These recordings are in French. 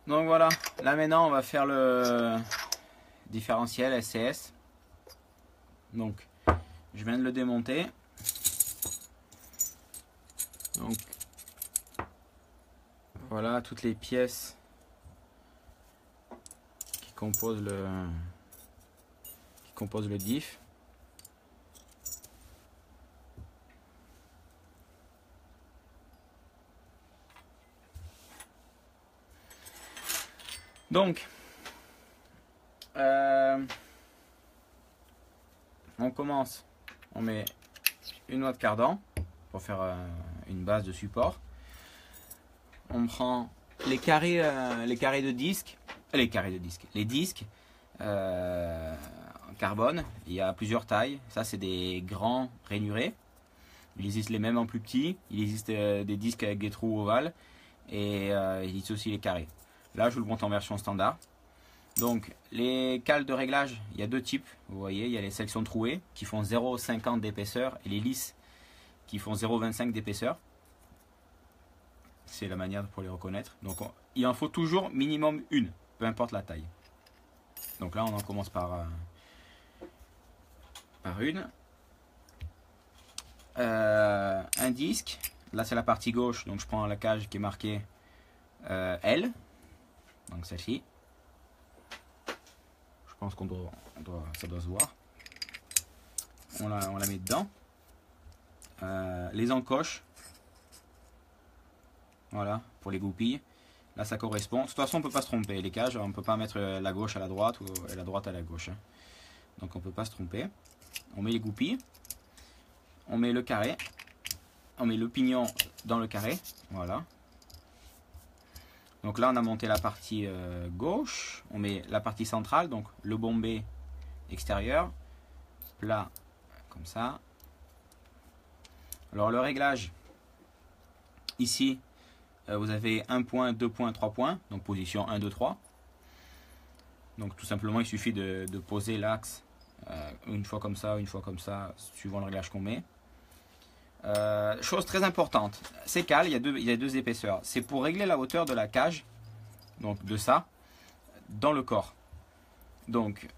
Donc voilà, là maintenant on va faire le différentiel SCS. Donc je viens de le démonter. Donc voilà toutes les pièces qui composent le diff. Donc on commence, on met une noix de cardan pour faire une base de support. On prend les carrés de disques, les disques en carbone. Il y a plusieurs tailles. Ça, c'est des grands rainurés. Il existe les mêmes en plus petits. Il existe des disques avec des trous ovales. Et il existe aussi les carrés. Là, je vous le montre en version standard. Donc, les cales de réglage, il y a deux types. Vous voyez, il y a les sections trouées qui font 0,50 d'épaisseur et les lisses qui font 0,25 d'épaisseur. C'est la manière pour les reconnaître. Donc, il en faut toujours minimum une, peu importe la taille. Donc là, on en commence par une. Un disque. Là, c'est la partie gauche. Donc, je prends la cage qui est marquée L. Donc, celle-ci. Je pense ça doit se voir. On la met dedans. Les encoches. Voilà, pour les goupilles. Là, ça correspond. De toute façon, on ne peut pas se tromper. Les cages, on ne peut pas mettre la gauche à la droite ou la droite à la gauche. Donc, on ne peut pas se tromper. On met les goupilles. On met le carré. On met le pignon dans le carré. Voilà. Donc là, on a monté la partie gauche. On met la partie centrale, donc le bombé extérieur. Plat, comme ça. Alors, le réglage. Ici, vous avez 1 point, 2 points, 3 points. Donc, position 1, 2, 3. Donc, tout simplement, il suffit de poser l'axe une fois comme ça, suivant le réglage qu'on met. Chose très importante, ces cales, il y a deux épaisseurs. C'est pour régler la hauteur de la cage, donc de ça, dans le corps. Donc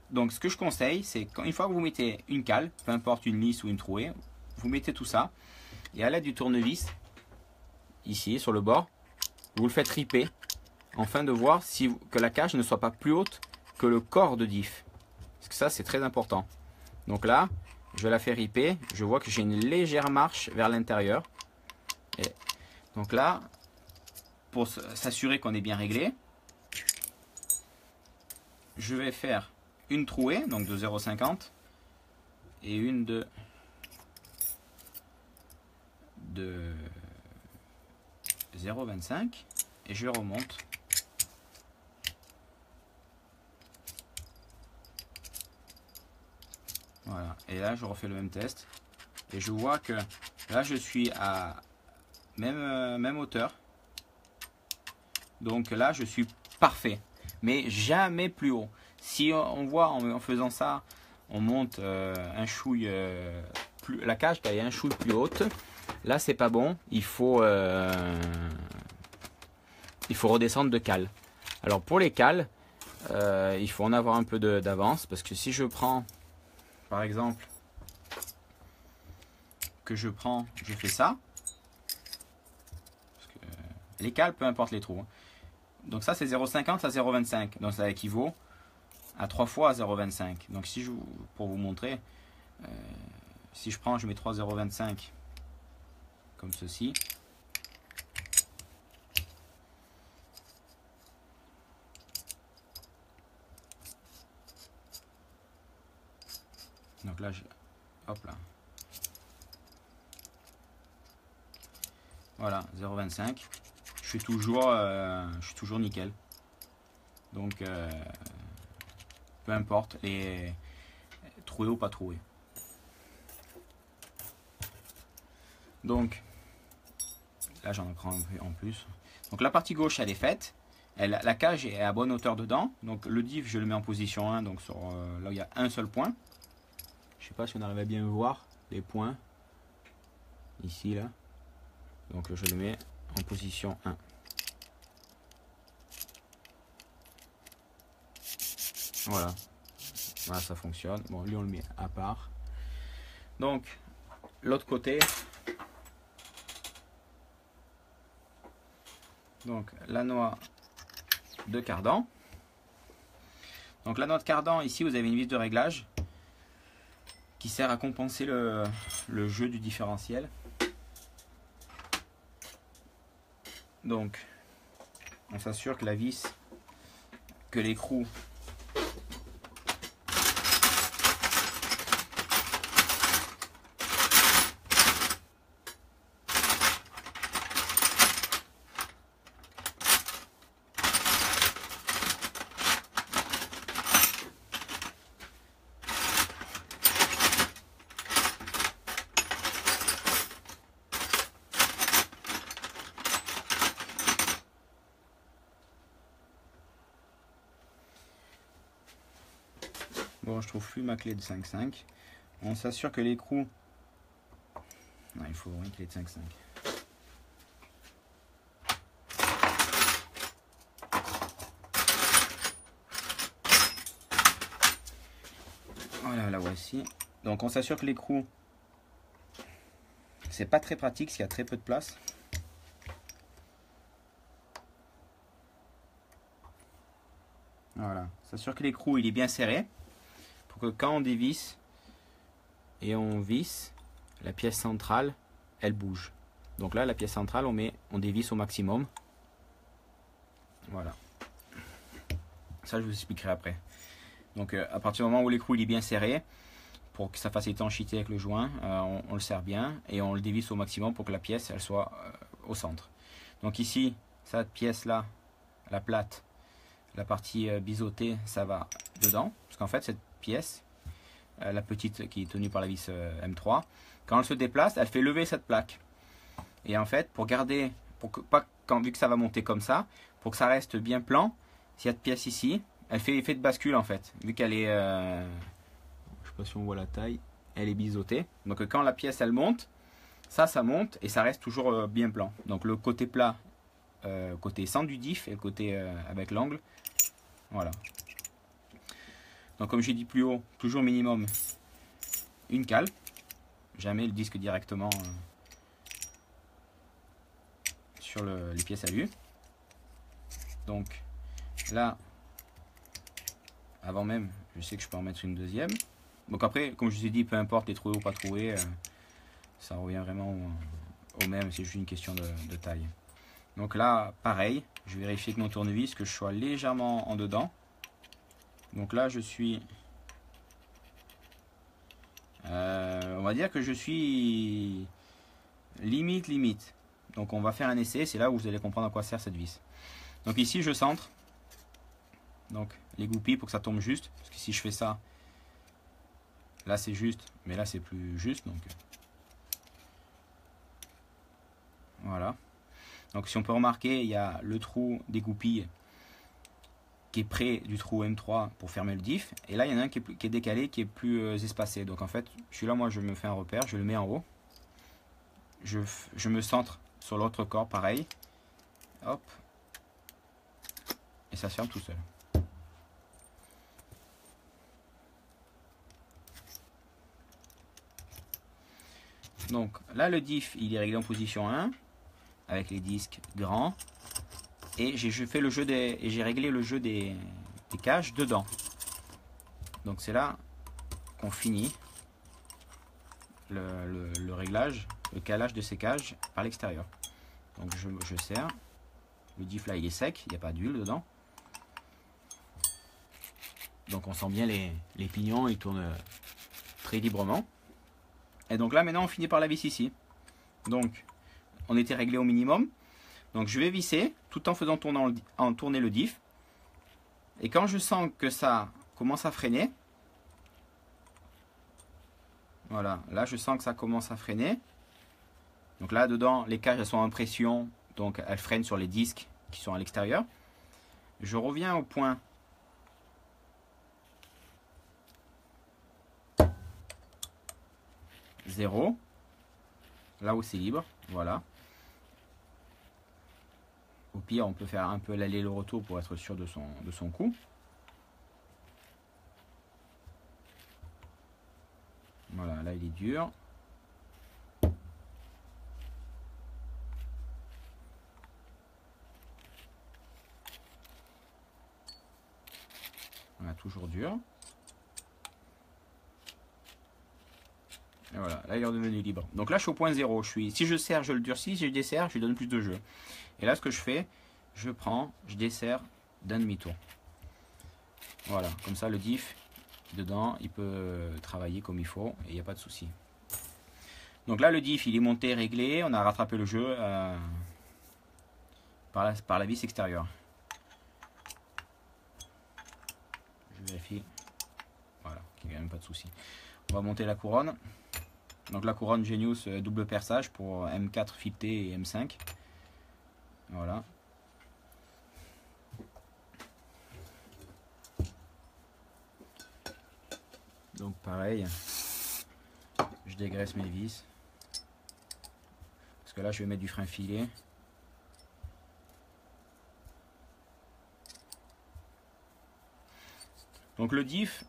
ce que je conseille, c'est qu'une fois que vous mettez une cale, peu importe une lisse ou une trouée, vous mettez tout ça, et à l'aide du tournevis, ici sur le bord, vous le faites riper, afin de voir que la cage ne soit pas plus haute que le corps de diff. Parce que ça, c'est très important. Donc là, je la fais riper, je vois que j'ai une légère marche vers l'intérieur. Donc là, pour s'assurer qu'on est bien réglé, je vais faire une trouée, donc de 0,50 et une de 0,25 et je remonte. Voilà, et là je refais le même test et je vois que là je suis à même hauteur, donc là je suis parfait, mais jamais plus haut. Si on voit en faisant ça, on monte un chouille, la cage est un chouille plus haute, là c'est pas bon, il faut redescendre de cale. Alors pour les cales, il faut en avoir un peu d'avance, parce que si je prends par exemple, je fais ça. Parce que les cales, peu importe les trous. Hein. Donc ça, c'est 0,50 à 0,25. Donc ça équivaut à 3 fois 0,25. Donc si pour vous montrer, si je mets 3 0,25 comme ceci. Donc là, hop là. Voilà, 0,25. Je suis toujours nickel. Donc, peu importe, les troués ou pas troués. Donc, là j'en prends un peu en plus. Donc la partie gauche, elle est faite. La cage est à bonne hauteur dedans. Donc le diff, je le mets en position 1, donc sur là où il y a un seul point. Je sais pas si on arrive à bien voir les points. Ici, là. Donc je le mets en position 1. Voilà. Voilà, ça fonctionne. Bon, lui, on le met à part. Donc, l'autre côté. Donc, la noix de cardan. Donc, la noix de cardan, ici, vous avez une vis de réglage qui sert à compenser le jeu du différentiel. Donc, on s'assure que la vis, que l'écrou bon, je trouve plus ma clé de 5,5. On s'assure que l'écrou... Non, il faut une clé de 5,5. Voilà, la voici. Donc on s'assure que l'écrou, c'est pas très pratique s'il y a très peu de place. Voilà, s'assure que l'écrou il est bien serré pour que quand on dévisse et on visse, la pièce centrale elle bouge. Donc là, la pièce centrale, on dévisse au maximum. Voilà. Ça, je vous expliquerai après. Donc à partir du moment où l'écrou il est bien serré, pour que ça fasse étanchéité avec le joint, on le serre bien et on le dévisse au maximum pour que la pièce elle soit au centre. Donc ici, cette pièce là, la plate, la partie biseautée, ça va dedans, parce qu'en fait cette pièce, la petite qui est tenue par la vis M3, quand elle se déplace, elle fait lever cette plaque. Et en fait, pour garder, pour que pas vu que ça va monter comme ça, pour que ça reste bien plan, cette pièce ici, elle fait effet de bascule en fait, vu qu'elle est, je sais pas si on voit la taille, elle est biseautée. Donc quand la pièce elle monte, ça monte et ça reste toujours bien plan. Donc le côté plat, côté sans du diff et le côté avec l'angle, voilà. Donc comme j'ai dit plus haut, toujours minimum une cale, jamais le disque directement sur les pièces à vue. Donc là, avant même, je sais que je peux en mettre une deuxième. Donc après, comme je vous ai dit, peu importe les troués ou pas troués, ça revient vraiment au même, c'est juste une question de taille. Donc là, pareil, je vérifie avec mon tournevis que je sois légèrement en dedans. Donc là, je suis... on va dire que je suis limite. Donc on va faire un essai, c'est là où vous allez comprendre à quoi sert cette vis. Donc ici, je centre. Donc les goupilles pour que ça tombe juste. Parce que si je fais ça, là c'est juste, mais là c'est plus juste. Donc voilà. Donc si on peut remarquer, il y a le trou des goupilles qui est près du trou M3 pour fermer le diff. Et là, il y en a un qui est décalé, qui est plus espacé. Donc en fait, celui-là, moi, je me fais un repère, je le mets en haut. Je me centre sur l'autre corps, pareil. Hop. Et ça se ferme tout seul. Donc là, le diff, il est réglé en position 1, avec les disques grands. Et j'ai réglé le jeu des cages dedans. Donc c'est là qu'on finit le réglage, le calage de ces cages par l'extérieur. Donc je serre. Le diff là il est sec, il n'y a pas d'huile dedans. Donc on sent bien les pignons, ils tournent très librement. Et donc là maintenant on finit par la vis ici. Donc on était réglé au minimum. Donc je vais visser tout en faisant tourner le diff. Et quand je sens que ça commence à freiner, voilà, là je sens que ça commence à freiner. Donc là dedans les cages elles sont en pression, donc elles freinent sur les disques qui sont à l'extérieur. Je reviens au point 0, là où c'est libre, voilà. Au pire, on peut faire un peu l'aller et le retour pour être sûr de son coup. Voilà, là il est dur. Voilà, toujours dur. Et voilà, là il est redevenu libre. Donc là je suis au point 0. Si je serre, je le durcis. Si je desserre, je lui donne plus de jeu. Et là ce que je fais, je prends, je desserre d'un demi-tour. Voilà, comme ça le diff dedans, il peut travailler comme il faut et il n'y a pas de souci. Donc là le diff il est monté, réglé, on a rattrapé le jeu par la vis extérieure. Je vérifie. Voilà, il n'y a même pas de souci. On va monter la couronne. Donc la couronne Genius double perçage pour M4 fileté et M5. Voilà. Donc pareil, je dégraisse mes vis. Parce que là je vais mettre du frein filet. Donc le diff,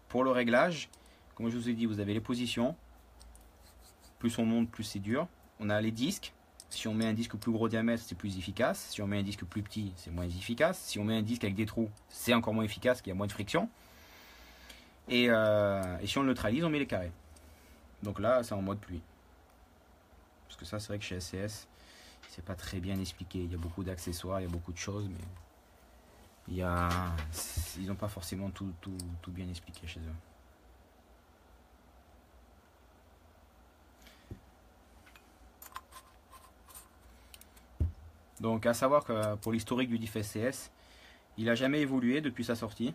pour le réglage, comme je vous ai dit, vous avez les positions. Plus on monte, plus c'est dur. On a les disques. Si on met un disque plus gros diamètre, c'est plus efficace. Si on met un disque plus petit, c'est moins efficace. Si on met un disque avec des trous, c'est encore moins efficace, qu'il y a moins de friction. Et si on le neutralise, on met les carrés. Donc là, c'est en mode pluie. Parce que ça, c'est vrai que chez SCS, c'est pas très bien expliqué. Il y a beaucoup d'accessoires, il y a beaucoup de choses, mais ils n'ont pas forcément tout bien expliqué chez eux. Donc à savoir que pour l'historique du diff SCS, il n'a jamais évolué depuis sa sortie.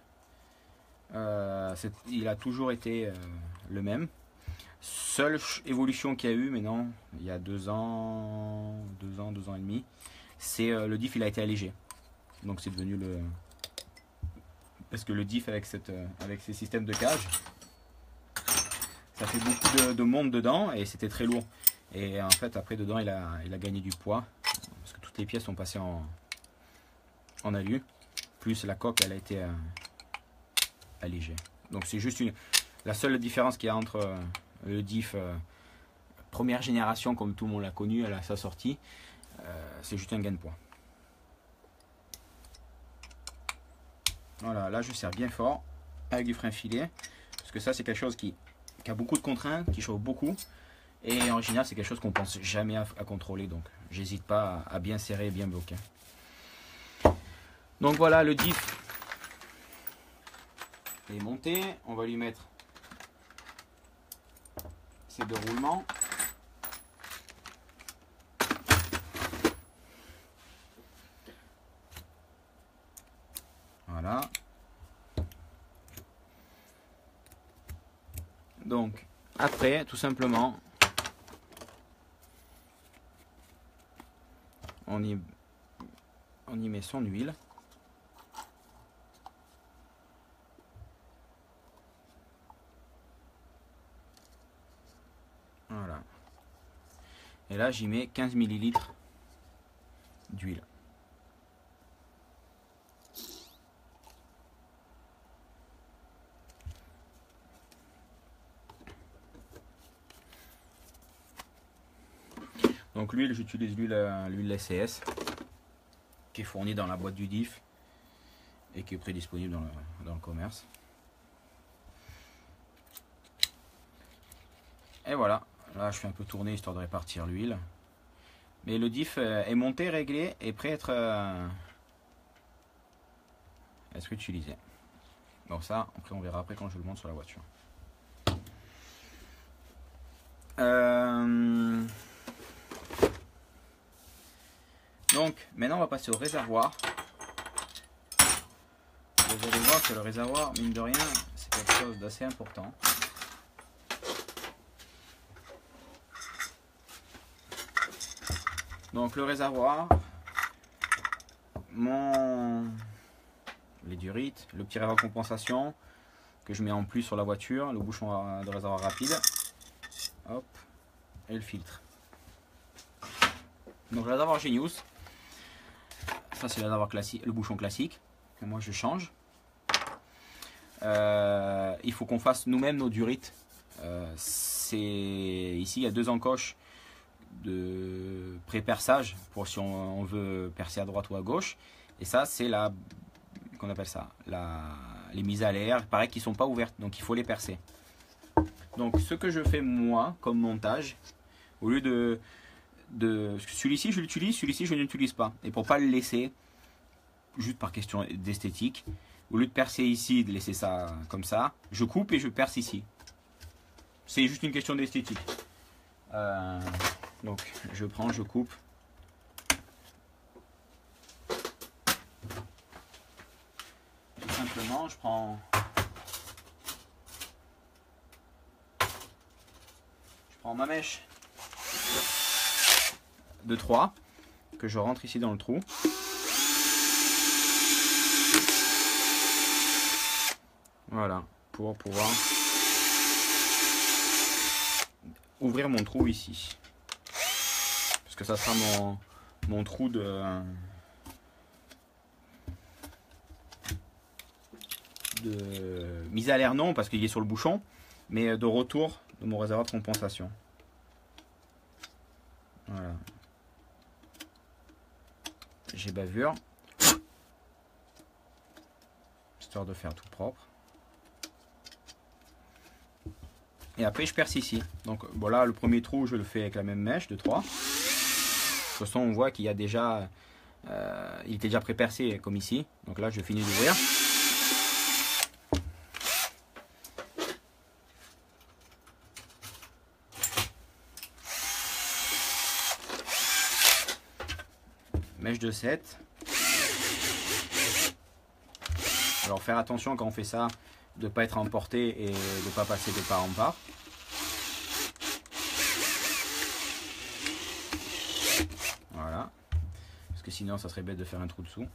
Il a toujours été le même. Seule évolution qu'il y a eu maintenant, il y a 2 ans et demi, c'est le diff il a été allégé. Donc c'est devenu le... Parce que le diff avec ces systèmes de cage, ça fait beaucoup de monde dedans et c'était très lourd. Et en fait après dedans il a gagné du poids. Parce que toutes les pièces sont passées en alu. Plus la coque elle a été allégée. Donc c'est juste la seule différence qu'il y a entre le diff première génération comme tout le monde l'a connu à sa sortie, c'est juste un gain de poids. Voilà, là je serre bien fort avec du frein filet parce que ça c'est quelque chose qui a beaucoup de contraintes, qui chauffe beaucoup et en général c'est quelque chose qu'on pense jamais à contrôler, donc j'hésite pas à bien serrer et bien bloquer. Donc voilà, le diff est monté, on va lui mettre ces 2 roulements. Voilà. Donc après tout simplement on y met son huile. Voilà. Et là j'y mets 15 ml d'huile. Donc l'huile, j'utilise l'huile SCS qui est fournie dans la boîte du diff et qui est prédisponible dans le commerce. Et voilà, là je fais un peu tourner histoire de répartir l'huile. Mais le diff est monté, réglé et prêt à être utilisé. Donc ça, après on verra après quand je le monte sur la voiture. Donc maintenant on va passer au réservoir. Vous allez voir que le réservoir, mine de rien, c'est quelque chose d'assez important. Donc le réservoir, les durites, le petit réservoir de compensation que je mets en plus sur la voiture, le bouchon de réservoir rapide, hop, et le filtre. Donc le réservoir Genius, Ça c'est le réservoir classique, le bouchon classique que moi je change. Il faut qu'on fasse nous-mêmes nos durites. Ici il y a 2 encoches de pré-perçage pour si on veut percer à droite ou à gauche. Et ça c'est la, qu'on appelle ça, les mises à l'air, pareil, qui sont pas ouvertes, donc il faut les percer. Donc ce que je fais moi comme montage, au lieu de celui-ci je l'utilise, celui-ci je ne l'utilise pas. Et pour pas le laisser, juste par question d'esthétique, au lieu de percer ici, de laisser ça comme ça, je coupe et je perce ici. C'est juste une question d'esthétique. Donc je prends, je coupe. Tout simplement, je prends ma mèche de 3 que je rentre ici dans le trou. Voilà, pour pouvoir ouvrir mon trou ici. Parce que ça sera mon trou de mise à l'air, non, parce qu'il est sur le bouchon, mais de retour de mon réservoir de compensation. Voilà. J'ai bavure. Histoire de faire tout propre. Et après je perce ici. Donc voilà, le premier trou je le fais avec la même mèche de 3. De toute façon on voit qu'il y a déjà il était déjà pré-percé comme ici. Donc là je finis d'ouvrir. Mèche de 7. Alors faire attention quand on fait ça, de ne pas être emporté et de ne pas passer de part en part. Voilà. Parce que sinon ça serait bête de faire un trou dessous.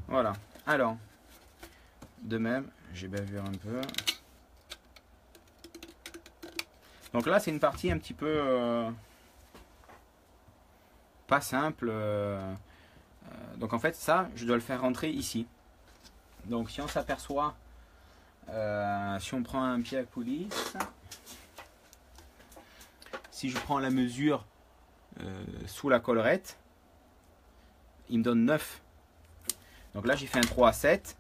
Voilà. Alors, de même, j'ai bavure un peu. Donc là c'est une partie un petit peu pas simple. Donc en fait ça je dois le faire rentrer ici. Donc si on s'aperçoit, si on prend un pied à coulisse, si je prends la mesure sous la collerette, il me donne 9. Donc là j'ai fait un 3 à 7.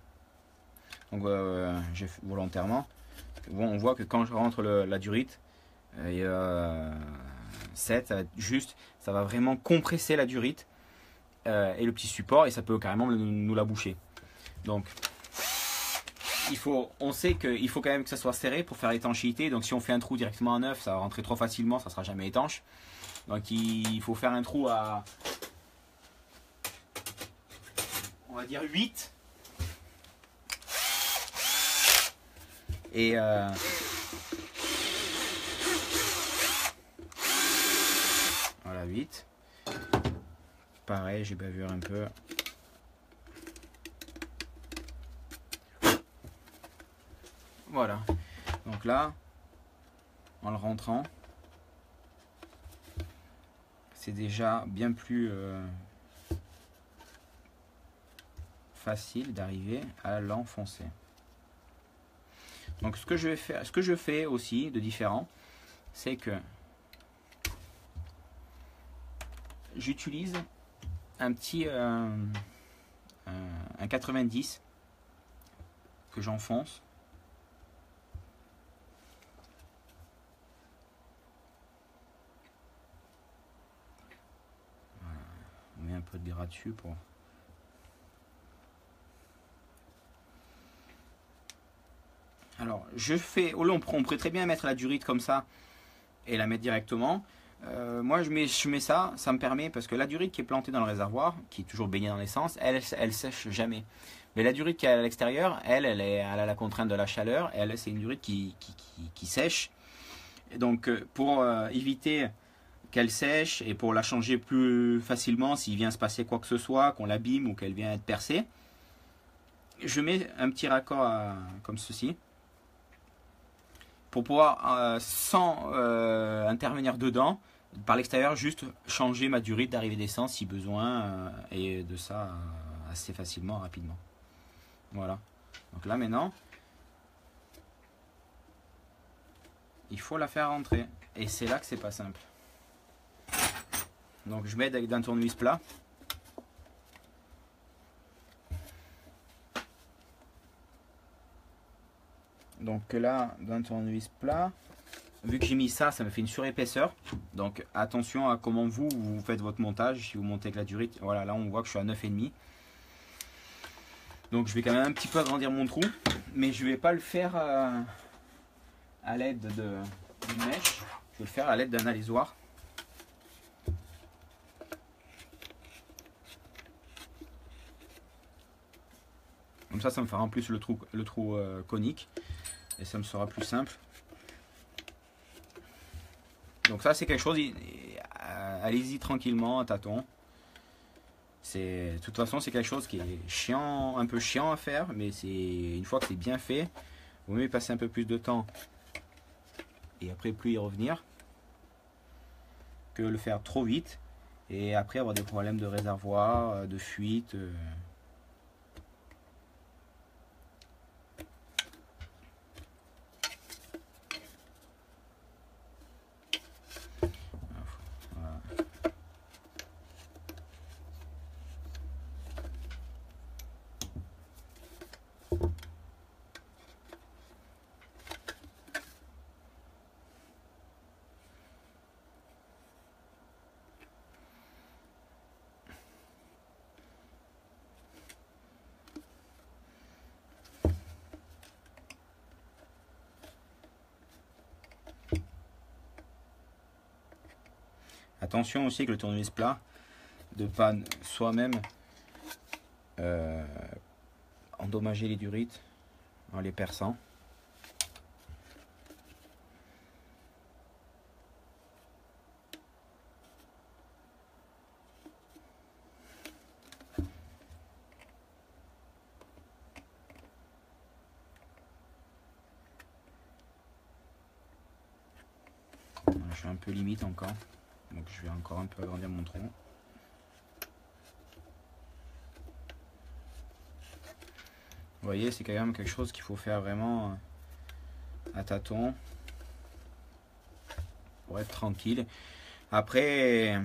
Donc j'ai fait volontairement. On voit que quand je rentre la durite, 7, ça va être juste, ça va vraiment compresser la durite et le petit support, et ça peut carrément nous la boucher. Donc on sait qu'il faut quand même que ça soit serré pour faire l'étanchéité. Donc si on fait un trou directement à 9, ça va rentrer trop facilement, ça ne sera jamais étanche. Donc il faut faire un trou à, on va dire 8. Et voilà, 8. Pareil, j'ai bavure un peu. Voilà. Donc là, en le rentrant, c'est déjà bien plus facile d'arriver à l'enfoncer. Donc ce que je fais aussi de différent, c'est que j'utilise un petit un 90 que j'enfonce. Voilà. On met un peu de gras dessus pour... Alors, je fais, on pourrait très bien mettre la durite comme ça et la mettre directement. Moi, je mets ça, ça me permet, parce que la durite qui est plantée dans le réservoir, qui est toujours baignée dans l'essence, elle sèche jamais. Mais la durite qui est à l'extérieur, elle a la contrainte de la chaleur. Elle, c'est une durite qui sèche. Et donc, pour éviter qu'elle sèche et pour la changer plus facilement, s'il vient se passer quoi que ce soit, qu'on l'abîme ou qu'elle vient être percée, je mets un petit raccord comme ceci. pour pouvoir, sans intervenir dedans, par l'extérieur, juste changer ma durite d'arrivée d'essence si besoin, et de ça assez facilement, rapidement. Voilà. Donc là maintenant, il faut la faire rentrer. Et c'est là que c'est pas simple. Donc je mets avec un tournevis plat. Donc là, d'un tournevis plat, vu que j'ai mis ça, ça me fait une surépaisseur. Donc attention à comment vous faites votre montage. Si vous montez avec la durite, voilà, là on voit que je suis à 9,5. Donc je vais quand même un petit peu agrandir mon trou. Mais je ne vais pas le faire à l'aide d'une mèche. Je vais le faire à l'aide d'un alésoir. Comme ça me fera en plus le trou conique. Et ça me sera plus simple. Donc ça c'est quelque chose, allez-y tranquillement, à tâtons. De toute façon c'est quelque chose qui est chiant, un peu chiant à faire, mais une fois que c'est bien fait, vous mieux passer un peu plus de temps et après plus y revenir que le faire trop vite et après avoir des problèmes de réservoir, de fuite. Attention aussi avec le tournevis plat, de ne pas soi-même endommager les durites en les perçant. Je suis un peu limite encore. Donc je vais encore un peu agrandir mon tronc. Vous voyez, c'est quand même quelque chose qu'il faut faire vraiment à tâtons pour être tranquille. Après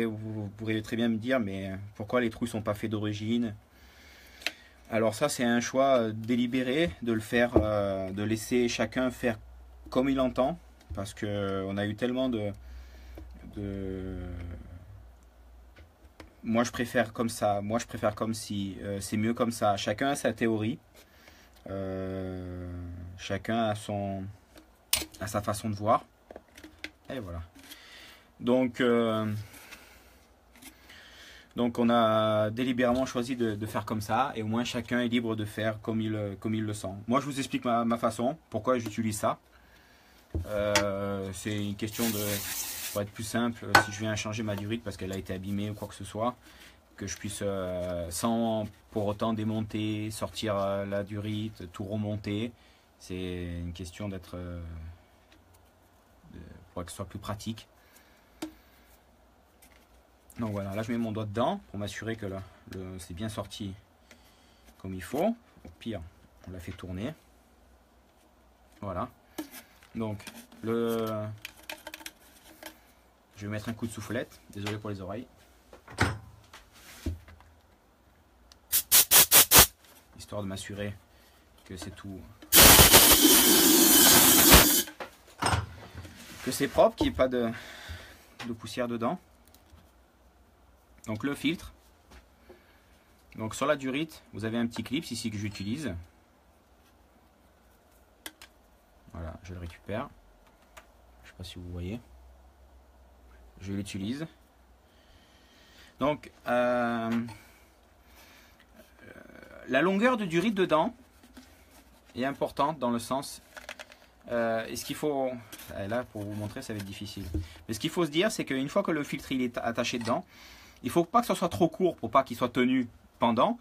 vous pourrez très bien me dire, mais pourquoi les trous ne sont pas faits d'origine? Alors ça c'est un choix délibéré de le faire, de laisser chacun faire comme il entend, parce que on a eu tellement moi je préfère comme ça, moi je préfère comme si, c'est mieux comme ça. Chacun a sa théorie, chacun a sa façon de voir, et voilà. Donc on a délibérément choisi de faire comme ça, et au moins chacun est libre de faire comme il le sent. Moi je vous explique ma façon, pourquoi j'utilise ça. C'est une question pour être plus simple, si je viens changer ma durite parce qu'elle a été abîmée ou quoi que ce soit, que je puisse sans pour autant démonter, sortir la durite, tout remonter. C'est une question pour que ce soit plus pratique. Donc voilà, là je mets mon doigt dedans pour m'assurer que c'est bien sorti comme il faut. Au pire, on la fait tourner. Voilà. Donc je vais mettre un coup de soufflette. Désolé pour les oreilles. Histoire de m'assurer que c'est tout. Que c'est propre, qu'il n'y ait pas de poussière dedans. Donc le filtre. Donc sur la durite, vous avez un petit clip ici que j'utilise. Voilà, je le récupère. Je ne sais pas si vous voyez. Je l'utilise. Donc la longueur de durite dedans est importante dans le sens. Et ce qu'il faut, là pour vous montrer, ça va être difficile. Mais ce qu'il faut se dire, c'est qu'une fois que le filtre il est attaché dedans, il ne faut pas que ce soit trop court pour pas qu'il soit tenu pendant.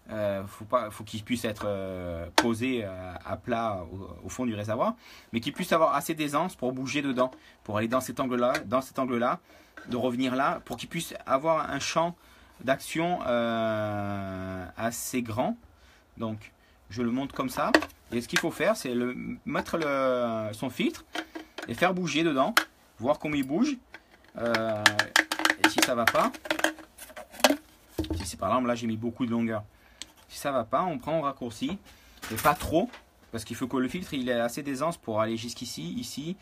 faut qu'il puisse être posé à plat au fond du réservoir, mais qu'il puisse avoir assez d'aisance pour bouger dedans, pour aller dans cet angle-là, de revenir là, pour qu'il puisse avoir un champ d'action assez grand. Donc, je le monte comme ça. Et ce qu'il faut faire, c'est mettre son filtre et faire bouger dedans, voir comment il bouge. Et si ça va pas, si c'est par exemple là j'ai mis beaucoup de longueur, si ça va pas, on prend un raccourci, et pas trop, parce qu'il faut que le filtre il ait assez d'aisance pour aller jusqu'ici, ici,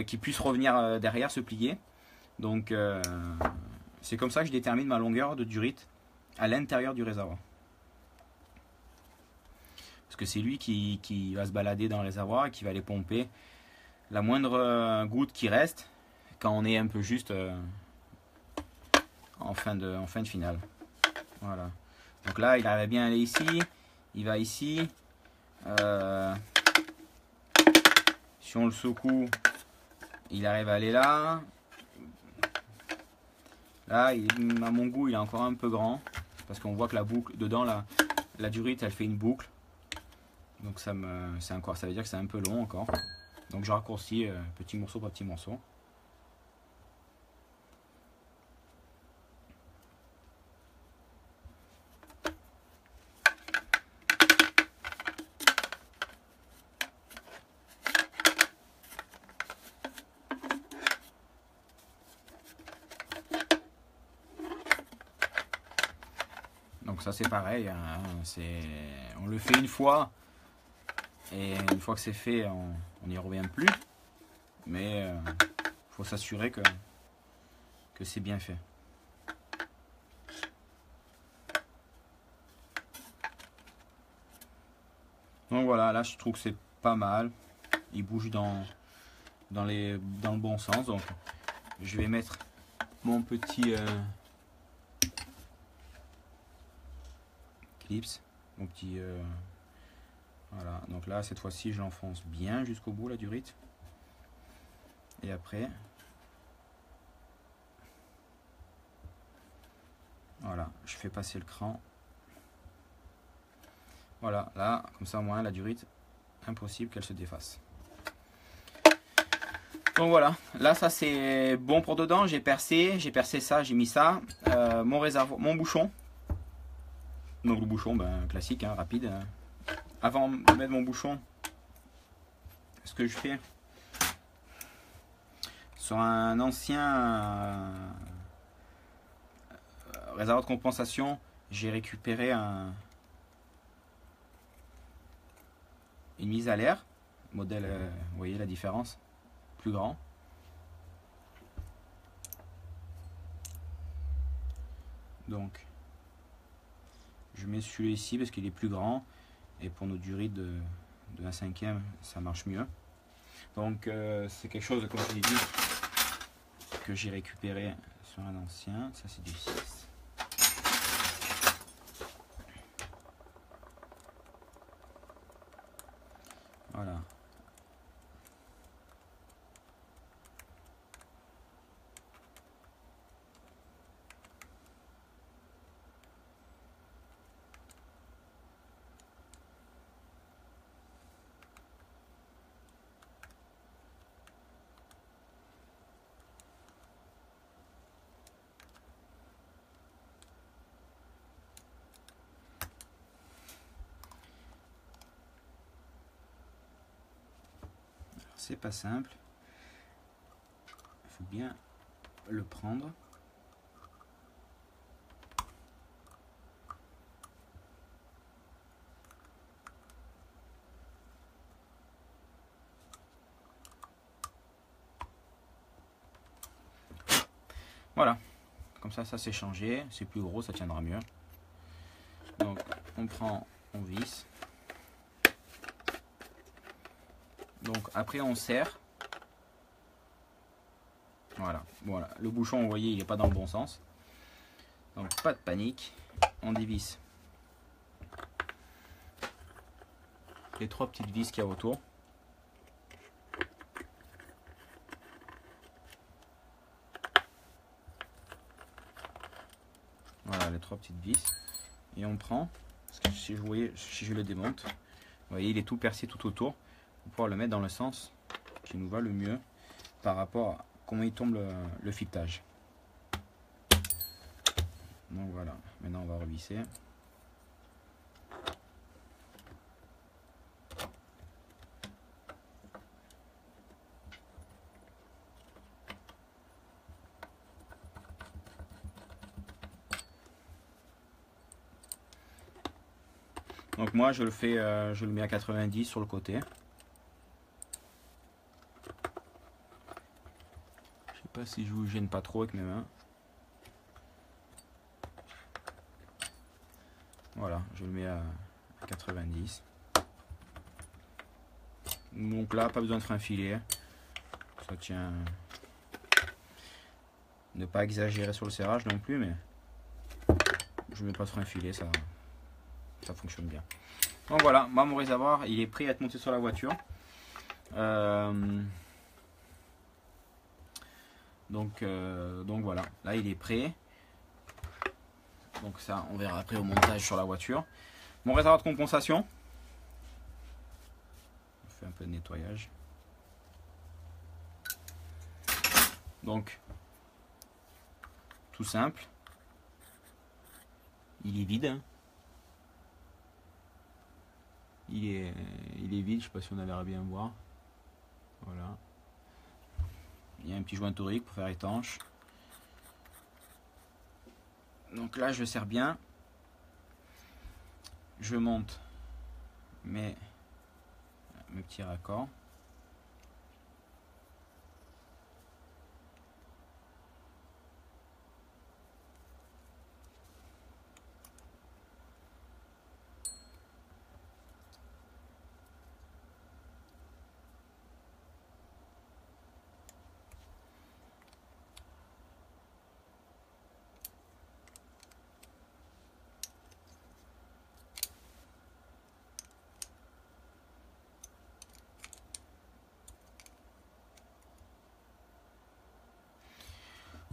qu'il puisse revenir derrière, se plier. Donc c'est comme ça que je détermine ma longueur de durite à l'intérieur du réservoir. Parce que c'est lui qui va se balader dans le réservoir et qui va aller pomper la moindre goutte qui reste quand on est un peu juste en fin de finale. Voilà. Donc là, il arrive bien à aller ici. Il va ici. Si on le secoue, il arrive à aller là. Là, à mon goût, il est encore un peu grand. Parce qu'on voit que la boucle, dedans, la durite, elle fait une boucle. Donc ça veut dire que c'est un peu long encore. Donc je raccourcis petit morceau par petit morceau. Donc ça c'est pareil, hein, on le fait une fois. Et une fois que c'est fait, on n'y revient plus. Mais faut s'assurer que c'est bien fait. Donc voilà, là je trouve que c'est pas mal. Il bouge dans le bon sens. Donc je vais mettre mon petit clips. Mon petit... voilà, donc là cette fois-ci je l'enfonce bien jusqu'au bout la durite. Et après, voilà, je fais passer le cran. Voilà, là, comme ça au moins la durite, impossible qu'elle se défasse. Donc voilà, là ça c'est bon pour dedans, j'ai percé ça, j'ai mis ça. Mon réservoir, mon bouchon. Donc le bouchon, ben, classique, hein, rapide. Avant de mettre mon bouchon, ce que je fais sur un ancien réservoir de compensation, j'ai récupéré une mise à l'air, modèle, vous voyez la différence, plus grand. Donc je mets celui-là ici parce qu'il est plus grand. Et pour nos durites de 1/5, ça marche mieux. Donc c'est quelque chose, comme je l'ai dit, que j'ai récupéré sur un ancien. Ça c'est du 6. Voilà. C'est pas simple. Il faut bien le prendre. Voilà. Comme ça c'est changé. C'est plus gros, ça tiendra mieux. Donc on prend, on visse. Donc après on serre. Voilà, voilà. Le bouchon, vous voyez, il n'est pas dans le bon sens. Donc pas de panique. On dévisse les 3 petites vis qu'il y a autour. Voilà les 3 petites vis. Et on prend Si je le démonte, vous voyez, il est tout percé tout autour. Pour pouvoir le mettre dans le sens qui nous va le mieux par rapport à comment il tombe le filetage. Donc voilà, maintenant on va revisser. Donc moi je le mets à 90 sur le côté. Je sais pas si je vous gêne pas trop avec mes mains. Voilà, je le mets à 90. Donc là, pas besoin de frein filet. Ça tient. Ne pas exagérer sur le serrage non plus, mais je mets pas de frein filet, ça fonctionne bien. Donc voilà, moi mon réservoir il est prêt à être monté sur la voiture. Donc voilà, là il est prêt. Donc ça on verra après au montage sur la voiture. Mon réservoir de compensation. On fait un peu de nettoyage. Donc tout simple. Il est vide. Il est vide, je sais pas si on verra bien voir. Voilà. Il y a un petit joint torique pour faire étanche. Donc là je serre bien. Je monte mes petits raccords.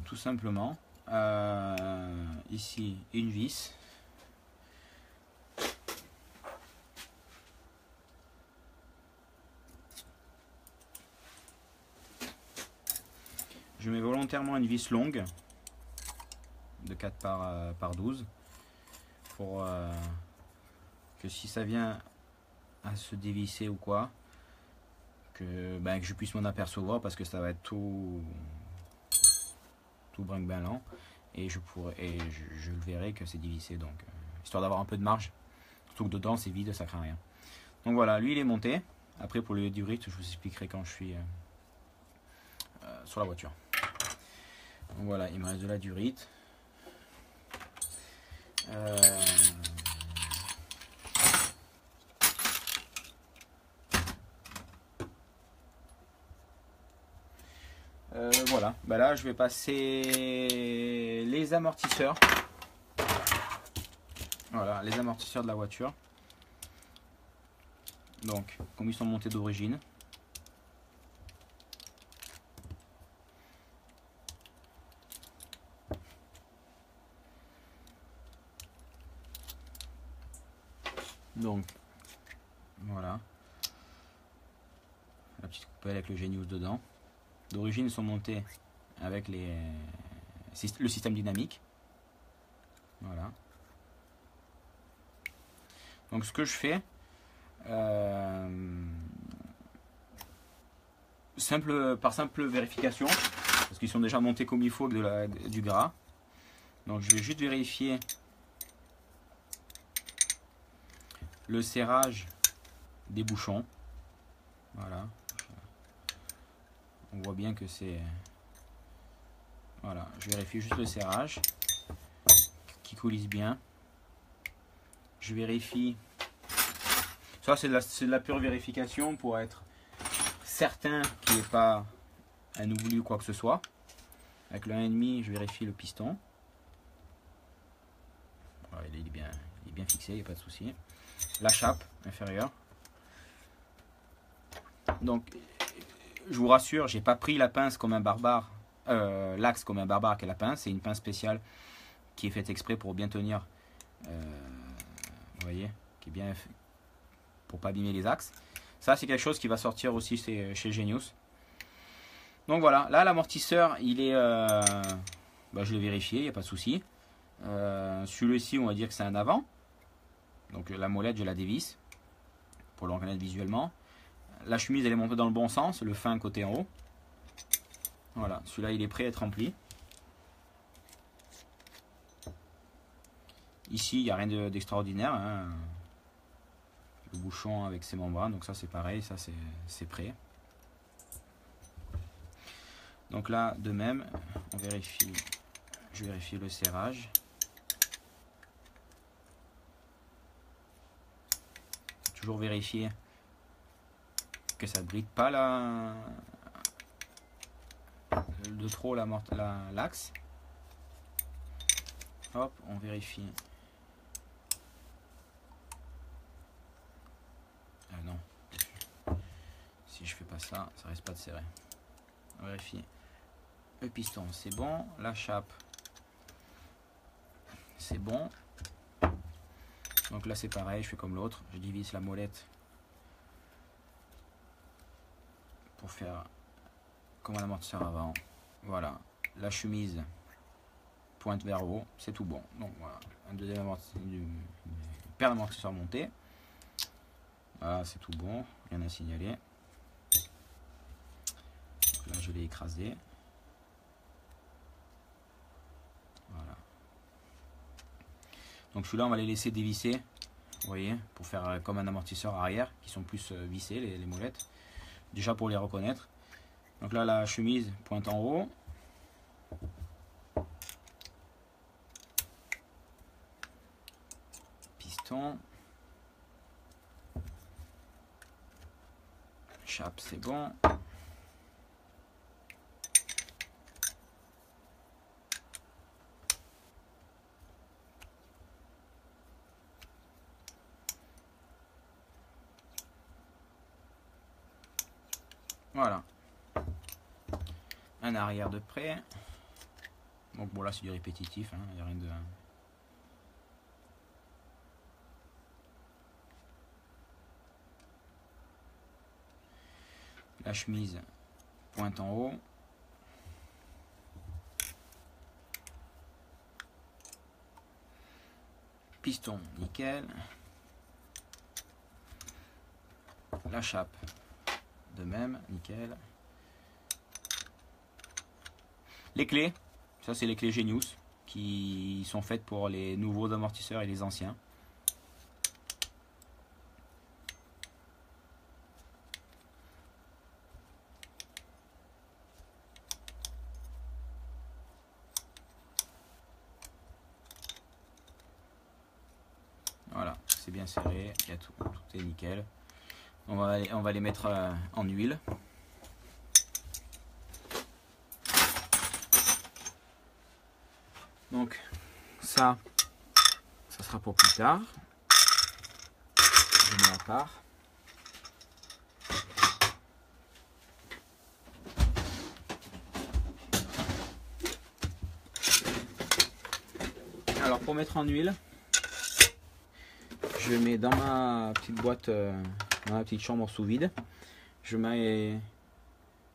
Tout simplement, ici une vis, je mets volontairement une vis longue de 4 par 12 pour que si ça vient à se dévisser ou quoi, que je puisse m'en apercevoir, parce que ça va être tout brinque-ballant et je le verrai que c'est dévissé, donc histoire d'avoir un peu de marge, surtout que dedans c'est vide, ça craint rien. Donc voilà, lui il est monté. Après pour le durite, je vous expliquerai quand je suis sur la voiture. Donc voilà, il me reste de la durite. Voilà, là je vais passer les amortisseurs. Voilà, les amortisseurs de la voiture. Donc, comme ils sont montés d'origine. Donc, voilà. La petite coupelle avec le Genius dedans. D'origine, ils sont montés avec le système dynamique. Voilà. Donc ce que je fais, par simple vérification, parce qu'ils sont déjà montés comme il faut avec du gras. Donc je vais juste vérifier le serrage des bouchons. Voilà. On voit bien que c'est... Voilà, je vérifie juste le serrage qui coulisse bien. Je vérifie... Ça c'est de la pure vérification pour être certain qu'il n'y ait pas un oubli ou quoi que ce soit. Avec le 1,5, je vérifie le piston. Voilà, il est bien fixé, il n'y a pas de souci. La chape inférieure. Donc... Je vous rassure, j'ai pas pris la pince comme un barbare, l'axe comme un barbare qui est la pince. C'est une pince spéciale qui est faite exprès pour bien tenir vous voyez, qui est bien fait pour pas abîmer les axes. Ça, c'est quelque chose qui va sortir aussi chez Genius. Donc voilà, là l'amortisseur, il est, je l'ai vérifié, il n'y a pas de souci. Celui-ci, on va dire que c'est un avant. Donc la molette, je la dévisse pour le reconnaître visuellement. La chemise, elle est montée dans le bon sens, le fin côté en haut. Voilà, celui-là, il est prêt à être rempli. Ici, il n'y a rien d'extraordinaire. Hein. Le bouchon avec ses membranes, donc ça c'est pareil, ça c'est prêt. Donc là, de même, on vérifie, je vérifie le serrage. Toujours vérifier que ça ne bride pas de trop l'axe. Hop, on vérifie. Ah non, si je fais pas ça, ça reste pas de serrer. On vérifie. Le piston, c'est bon. La chape, c'est bon. Donc là, c'est pareil, je fais comme l'autre. Je divise la molette pour faire comme un amortisseur avant. Voilà. La chemise pointe vers haut, c'est tout bon. Donc voilà, un deuxième amortisseur, une paire d'amortisseurs montés. Voilà, c'est tout bon, rien à signaler. Donc là, je l'ai écrasé. Voilà. Donc celui-là, on va les laisser dévisser, vous voyez, pour faire comme un amortisseur arrière, qui sont plus vissés, les molettes. Déjà pour les reconnaître. Donc là, la chemise pointe en haut. Piston. Chape, c'est bon. Voilà. Un arrière de près. Donc bon, là c'est du répétitif, hein, il n'y a rien de... La chemise pointe en haut. Piston, nickel. La chape, de même, nickel. Les clés, ça c'est les clés Genius qui sont faites pour les nouveaux amortisseurs et les anciens. Voilà, c'est bien serré, il y a tout est nickel. On va les mettre en huile. Donc ça sera pour plus tard. Je mets à part. Alors pour mettre en huile, je mets dans ma petite boîte, dans ma petite chambre sous vide, je mets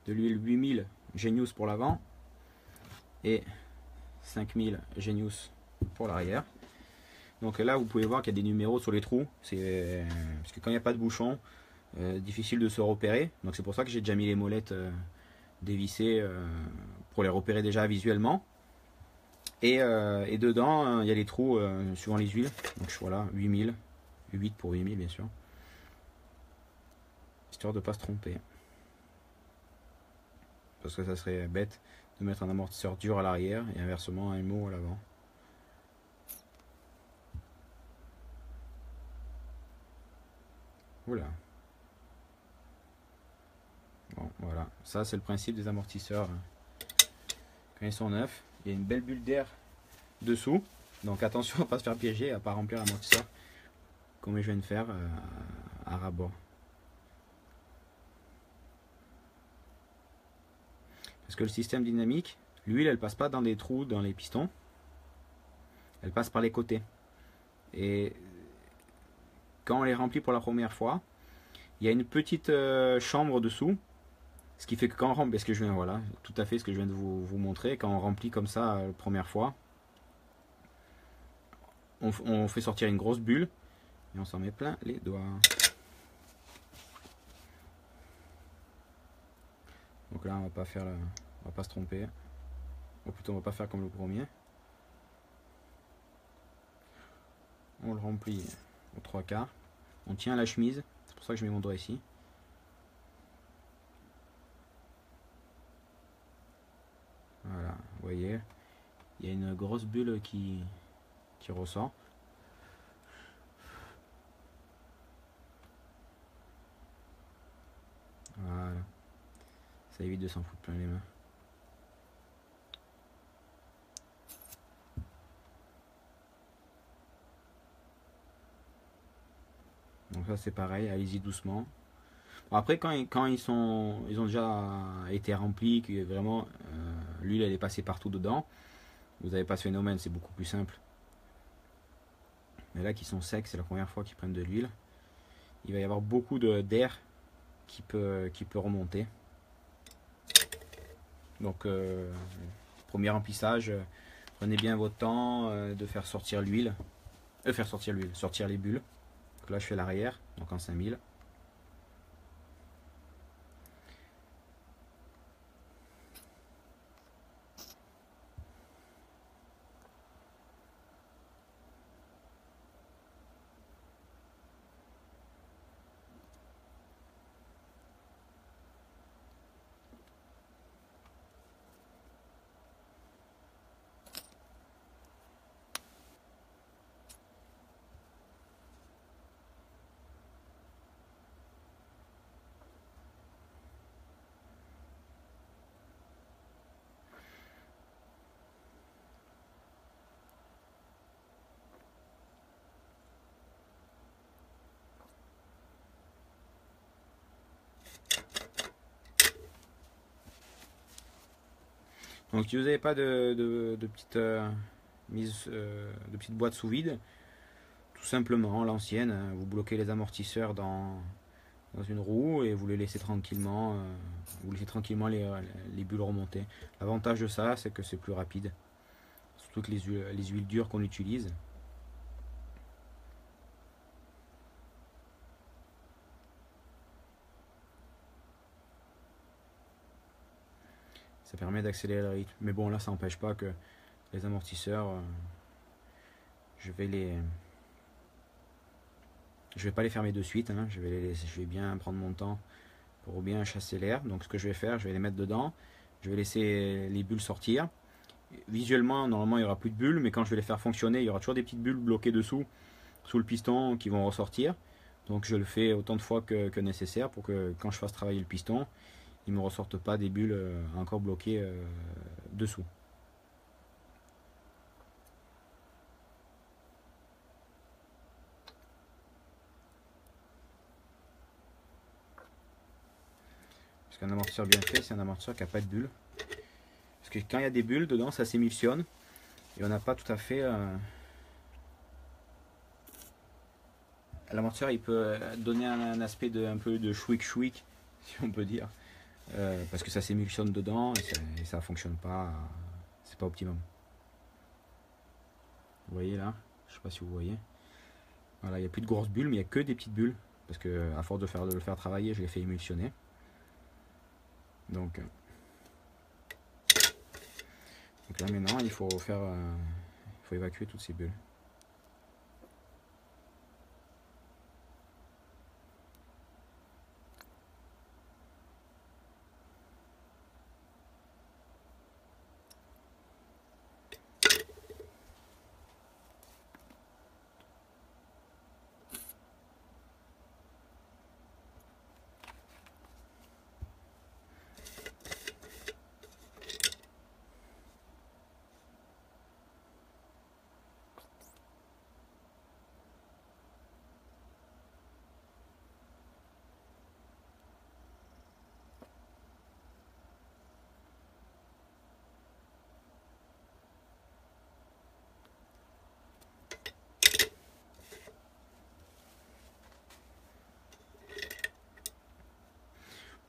de l'huile 8000 Genius pour l'avant et 5000 Genius pour l'arrière. Donc là vous pouvez voir qu'il y a des numéros sur les trous, c'est parce que quand il n'y a pas de bouchon, difficile de se repérer. Donc c'est pour ça que j'ai déjà mis les molettes dévissées pour les repérer déjà visuellement. Et dedans il y a les trous suivant les huiles. Donc voilà, 8000, 8 pour 8000 bien sûr, histoire de ne pas se tromper, parce que ça serait bête de mettre un amortisseur dur à l'arrière et inversement un mot à l'avant. Voilà. Bon, voilà. Ça, c'est le principe des amortisseurs. Quand ils sont neufs, il y a une belle bulle d'air dessous. Donc attention à ne pas se faire piéger, à ne pas remplir l'amortisseur comme je viens de faire à ras-bord. Parce que le système dynamique, l'huile, elle passe pas dans les trous, dans les pistons. Elle passe par les côtés. Et quand on les remplit pour la première fois, il y a une petite chambre dessous. Ce qui fait que quand on remplit, voilà, tout à fait ce que je viens de vous montrer, quand on remplit comme ça la première fois, on fait sortir une grosse bulle et on s'en met plein les doigts. Donc là, on va pas se tromper. Ou plutôt, on va pas faire comme le premier. On le remplit aux 3/4. On tient la chemise. C'est pour ça que je mets mon doigt ici. Voilà, vous voyez, il y a une grosse bulle qui ressort. Voilà, ça évite de s'en foutre plein les mains. Donc ça c'est pareil, allez-y doucement. Bon, après quand ils ont déjà été remplis, que vraiment l'huile elle est passée partout dedans, vous n'avez pas ce phénomène, c'est beaucoup plus simple. Mais là qui sont secs, c'est la première fois qu'ils prennent de l'huile. Il va y avoir beaucoup d'air qui peut remonter. Donc premier remplissage, prenez bien votre temps de faire sortir l'huile. Sortir les bulles. Donc là je fais l'arrière, donc en 5000. Donc si vous n'avez pas de petite de petite boîte sous vide, tout simplement l'ancienne, vous bloquez les amortisseurs dans une roue et vous les laissez tranquillement, les bulles remonter. L'avantage de ça, c'est que c'est plus rapide, surtout que les huiles dures qu'on utilise. Ça permet d'accélérer le rythme. Mais bon, là, ça n'empêche pas que les amortisseurs, je vais pas les fermer de suite. Hein. Je vais bien prendre mon temps pour bien chasser l'air. Donc, ce que je vais faire, je vais les mettre dedans. Je vais laisser les bulles sortir. Visuellement, normalement, il n'y aura plus de bulles, mais quand je vais les faire fonctionner, il y aura toujours des petites bulles bloquées dessous, sous le piston, qui vont ressortir. Donc, je le fais autant de fois que nécessaire pour que quand je fasse travailler le piston, il ne me ressorte pas des bulles encore bloquées dessous. Parce qu'un amortisseur bien fait, c'est un amortisseur qui n'a pas de bulles. Parce que quand il y a des bulles dedans, ça s'émulsionne et on n'a pas tout à fait. L'amortisseur il peut donner un aspect un peu de chouic, si on peut dire. Parce que ça s'émulsionne dedans et ça fonctionne pas, c'est pas optimum. Vous voyez là, je sais pas si vous voyez. Voilà, il n'y a plus de grosses bulles, mais il n'y a que des petites bulles. Parce que à force de le faire travailler, je les fais émulsionner. Donc là maintenant, il faut évacuer toutes ces bulles.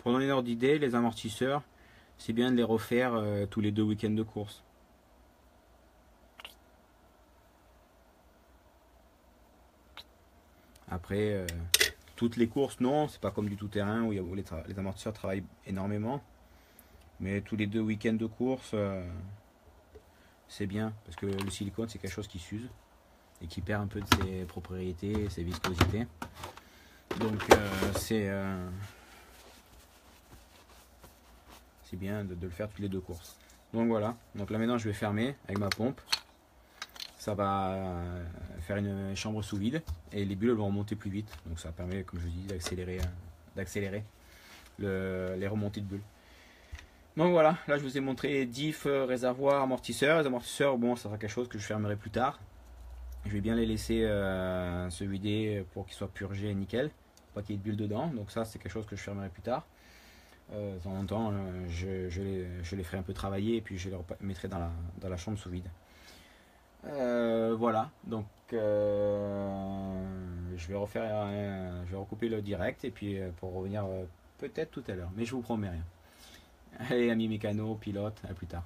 pour donner une ordre d'idée, les amortisseurs, c'est bien de les refaire tous les 2 week-ends de course. Après, toutes les courses, non, c'est pas comme du tout-terrain où les amortisseurs travaillent énormément. Mais tous les 2 week-ends de course, c'est bien, parce que le silicone, c'est quelque chose qui s'use et qui perd un peu de ses propriétés, ses viscosités. Donc, c'est bien de le faire toutes les 2 courses. Donc voilà, donc là maintenant je vais fermer avec ma pompe. Ça va faire une chambre sous vide et les bulles vont remonter plus vite. Donc ça permet, comme je vous dis, d'accélérer les remontées de bulles. Donc voilà, là je vous ai montré diff, réservoir, amortisseur. Les amortisseurs, bon, ça sera quelque chose que je fermerai plus tard. Je vais bien les laisser se vider pour qu'ils soient purgés nickel, pas qu'il y ait de bulles dedans. Donc ça c'est quelque chose que je fermerai plus tard. De temps en temps, je les ferai un peu travailler et puis je les mettrai dans la chambre sous vide. Voilà, donc je vais recouper le direct et puis pour revenir peut-être tout à l'heure, mais je vous promets rien. Allez amis mécanos, pilotes, à plus tard.